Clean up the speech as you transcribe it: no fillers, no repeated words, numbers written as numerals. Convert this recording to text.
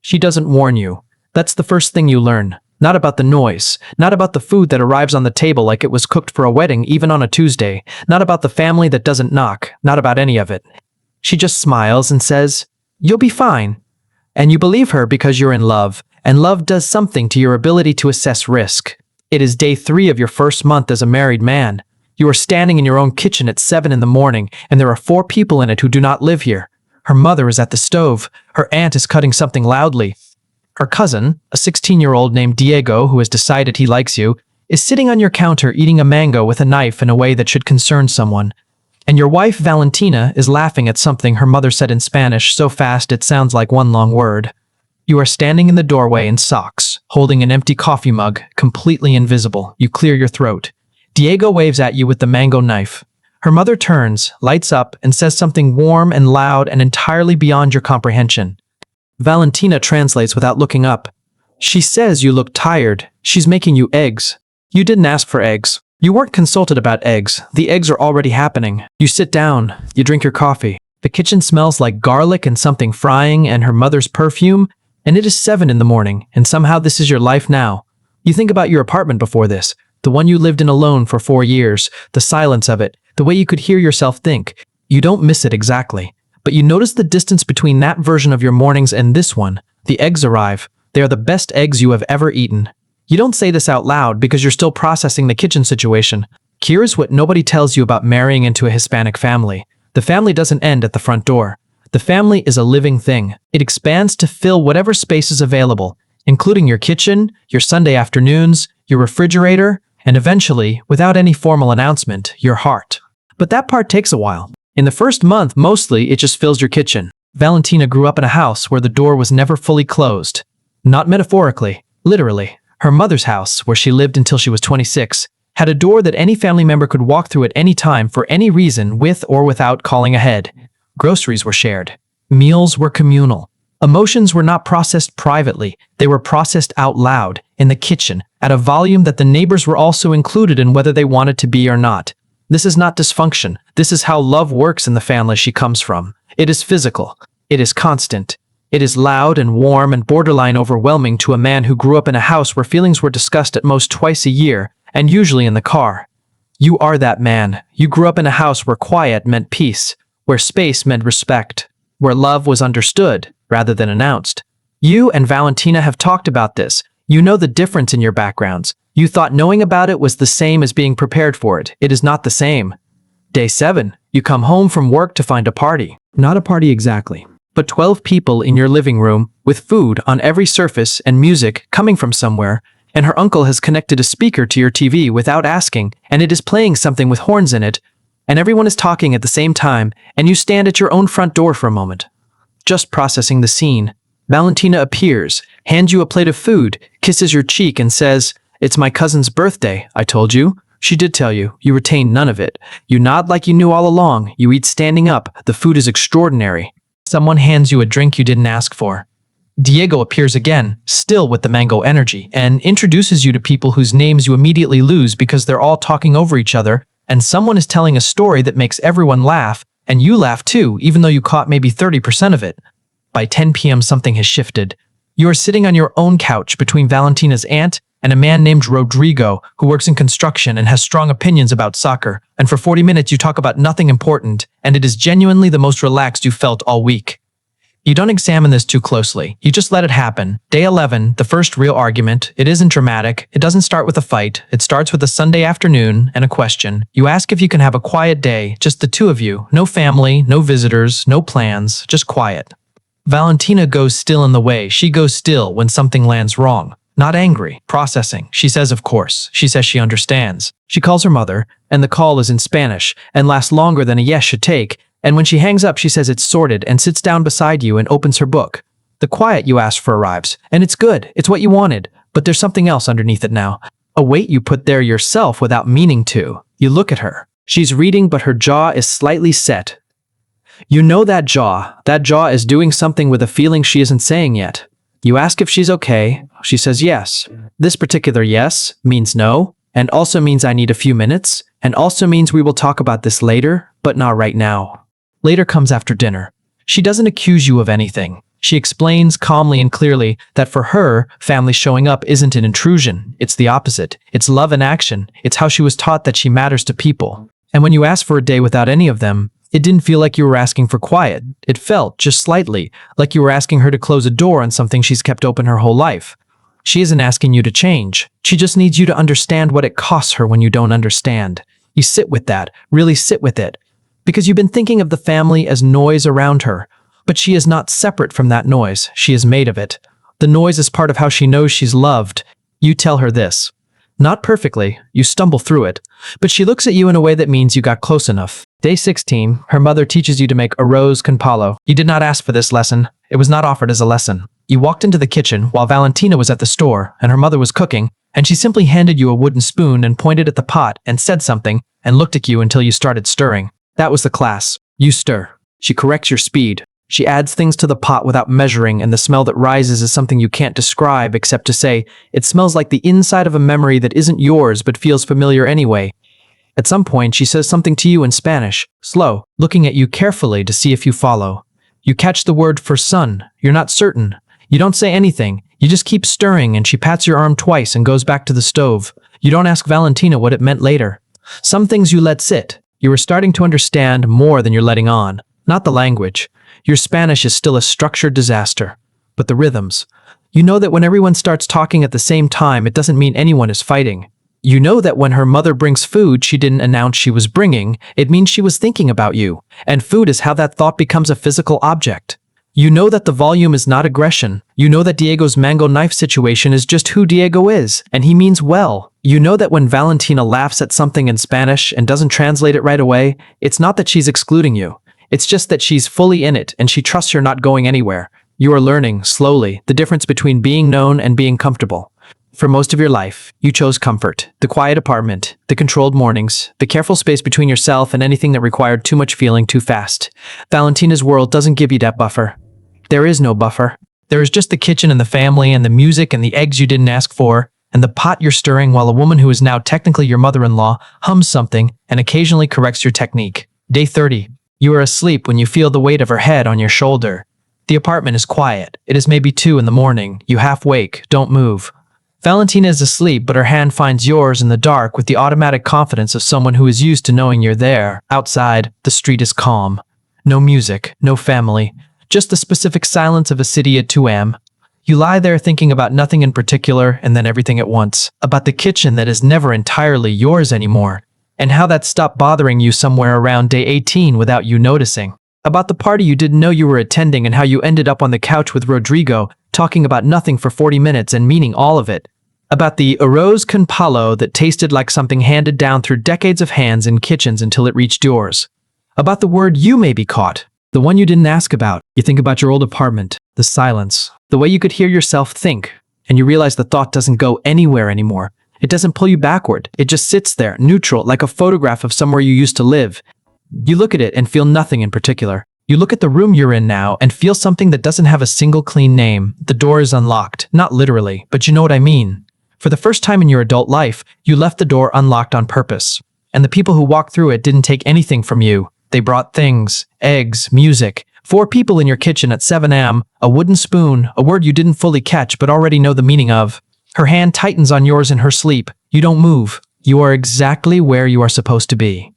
She doesn't warn you. That's the first thing you learn. Not about the noise, not about the food that arrives on the table like it was cooked for a wedding even on a Tuesday, not about the family that doesn't knock, not about any of it. She just smiles and says, "You'll be fine." And you believe her because you're in love, and love does something to your ability to assess risk. It is day 3 of your first month as a married man. You are standing in your own kitchen at 7 in the morning, and there are 4 people in it who do not live here. Her mother is at the stove. Her aunt is cutting something loudly. Her cousin, a 16-year-old named Diego who has decided he likes you, is sitting on your counter eating a mango with a knife in a way that should concern someone. And your wife, Valentina, is laughing at something her mother said in Spanish so fast it sounds like one long word. You are standing in the doorway in socks, holding an empty coffee mug, completely invisible. You clear your throat. Diego waves at you with the mango knife. Her mother turns, lights up, and says something warm and loud and entirely beyond your comprehension. Valentina translates without looking up. She says you look tired. She's making you eggs. You didn't ask for eggs. You weren't consulted about eggs. The eggs are already happening. You sit down. You drink your coffee. The kitchen smells like garlic and something frying and her mother's perfume, and it is 7 in the morning, and somehow this is your life now. You think about your apartment before this, the one you lived in alone for 4 years, the silence of it, the way you could hear yourself think. You don't miss it exactly, but you notice the distance between that version of your mornings and this one. The eggs arrive. They are the best eggs you have ever eaten. You don't say this out loud because you're still processing the kitchen situation. Here's what nobody tells you about marrying into a Hispanic family. The family doesn't end at the front door. The family is a living thing. It expands to fill whatever space is available, including your kitchen, your Sunday afternoons, your refrigerator, and eventually, without any formal announcement, your heart. But that part takes a while. In the first month, mostly, it just fills your kitchen. Valentina grew up in a house where the door was never fully closed. Not metaphorically, literally. Her mother's house, where she lived until she was 26, had a door that any family member could walk through at any time for any reason with or without calling ahead. Groceries were shared. Meals were communal. Emotions were not processed privately. They were processed out loud, in the kitchen, at a volume that the neighbors were also included in whether they wanted to be or not. This is not dysfunction. This is how love works in the family she comes from. It is physical. It is constant. It is loud and warm and borderline overwhelming to a man who grew up in a house where feelings were discussed at most twice a year, and usually in the car. You are that man. You grew up in a house where quiet meant peace, where space meant respect, where love was understood rather than announced. You and Valentina have talked about this. You know the difference in your backgrounds. You thought knowing about it was the same as being prepared for it. It is not the same. Day 7, you come home from work to find a party. Not a party exactly, but 12 people in your living room, with food on every surface and music coming from somewhere, and her uncle has connected a speaker to your TV without asking, and it is playing something with horns in it, and everyone is talking at the same time, and you stand at your own front door for a moment. Just processing the scene. Valentina appears, hands you a plate of food, kisses your cheek and says, "It's my cousin's birthday, I told you." She did tell you. You retained none of it. You nod like you knew all along. You eat standing up. The food is extraordinary. Someone hands you a drink you didn't ask for. Diego appears again, still with the mango energy, and introduces you to people whose names you immediately lose because they're all talking over each other, and someone is telling a story that makes everyone laugh, and you laugh too, even though you caught maybe 30% of it. By 10 p.m. something has shifted. You are sitting on your own couch between Valentina's aunt and a man named Rodrigo who works in construction and has strong opinions about soccer, and for 40 minutes you talk about nothing important, and it is genuinely the most relaxed you've felt all week. You don't examine this too closely. You just let it happen. Day 11, the first real argument. It isn't dramatic. It doesn't start with a fight. It starts with a Sunday afternoon and a question. You ask if you can have a quiet day, just the two of you. No family, no visitors, no plans, just quiet. Valentina goes still in the way. She goes still when something lands wrong. Not angry, processing. She says of course. She says she understands. She calls her mother, and the call is in Spanish, and lasts longer than a yes should take, and when she hangs up she says it's sorted and sits down beside you and opens her book. The quiet you asked for arrives, and it's good, it's what you wanted, but there's something else underneath it now. A weight you put there yourself without meaning to. You look at her. She's reading, but her jaw is slightly set. You know that jaw is doing something with a feeling she isn't saying yet. You ask if she's okay. She says yes. This particular yes means no, and also means I need a few minutes, and also means we will talk about this later, but not right now. Later comes after dinner. She doesn't accuse you of anything. She explains calmly and clearly that for her, family showing up isn't an intrusion. It's the opposite. It's love in action. It's how she was taught that she matters to people. And when you ask for a day without any of them, it didn't feel like you were asking for quiet. It felt, just slightly, like you were asking her to close a door on something she's kept open her whole life. She isn't asking you to change. She just needs you to understand what it costs her when you don't understand. You sit with that, really sit with it. Because you've been thinking of the family as noise around her. But she is not separate from that noise. She is made of it. The noise is part of how she knows she's loved. You tell her this. Not perfectly, you stumble through it, but she looks at you in a way that means you got close enough. Day 16, her mother teaches you to make arroz con palo. You did not ask for this lesson. It was not offered as a lesson. You walked into the kitchen while Valentina was at the store and her mother was cooking, and she simply handed you a wooden spoon and pointed at the pot and said something and looked at you until you started stirring. That was the class. You stir. She corrects your speed. She adds things to the pot without measuring, and the smell that rises is something you can't describe except to say, it smells like the inside of a memory that isn't yours but feels familiar anyway. At some point, she says something to you in Spanish, slow, looking at you carefully to see if you follow. You catch the word for son. You're not certain. You don't say anything. You just keep stirring, and she pats your arm twice and goes back to the stove. You don't ask Valentina what it meant later. Some things you let sit. You are starting to understand more than you're letting on. Not the language. Your Spanish is still a structured disaster. But the rhythms. You know that when everyone starts talking at the same time, it doesn't mean anyone is fighting. You know that when her mother brings food she didn't announce she was bringing, it means she was thinking about you. And food is how that thought becomes a physical object. You know that the volume is not aggression. You know that Diego's mango knife situation is just who Diego is, and he means well. You know that when Valentina laughs at something in Spanish and doesn't translate it right away, it's not that she's excluding you. It's just that she's fully in it and she trusts you're not going anywhere. You are learning, slowly, the difference between being known and being comfortable. For most of your life, you chose comfort, the quiet apartment, the controlled mornings, the careful space between yourself and anything that required too much feeling too fast. Valentina's world doesn't give you that buffer. There is no buffer. There is just the kitchen and the family and the music and the eggs you didn't ask for, and the pot you're stirring while a woman who is now technically your mother-in-law hums something and occasionally corrects your technique. Day 30. You are asleep when you feel the weight of her head on your shoulder. The apartment is quiet. It is maybe 2 in the morning. You half wake. Don't move. Valentina is asleep, but her hand finds yours in the dark with the automatic confidence of someone who is used to knowing you're there. Outside, the street is calm. No music, no family, just the specific silence of a city at 2 a.m. You lie there thinking about nothing in particular and then everything at once. About the kitchen that is never entirely yours anymore. And how that stopped bothering you somewhere around day 18 without you noticing. About the party you didn't know you were attending and how you ended up on the couch with Rodrigo, talking about nothing for 40 minutes and meaning all of it. About the arroz con palo that tasted like something handed down through decades of hands in kitchens until it reached yours. About the word you maybe caught, the one you didn't ask about. You think about your old apartment, the silence, the way you could hear yourself think, and you realize the thought doesn't go anywhere anymore. It doesn't pull you backward. It just sits there, neutral, like a photograph of somewhere you used to live. You look at it and feel nothing in particular. You look at the room you're in now and feel something that doesn't have a single clean name. The door is unlocked. Not literally, but you know what I mean. For the first time in your adult life, you left the door unlocked on purpose. And the people who walked through it didn't take anything from you. They brought things, eggs, music. 4 people in your kitchen at 7 a.m., a wooden spoon, a word you didn't fully catch but already know the meaning of. Her hand tightens on yours in her sleep. You don't move. You are exactly where you are supposed to be.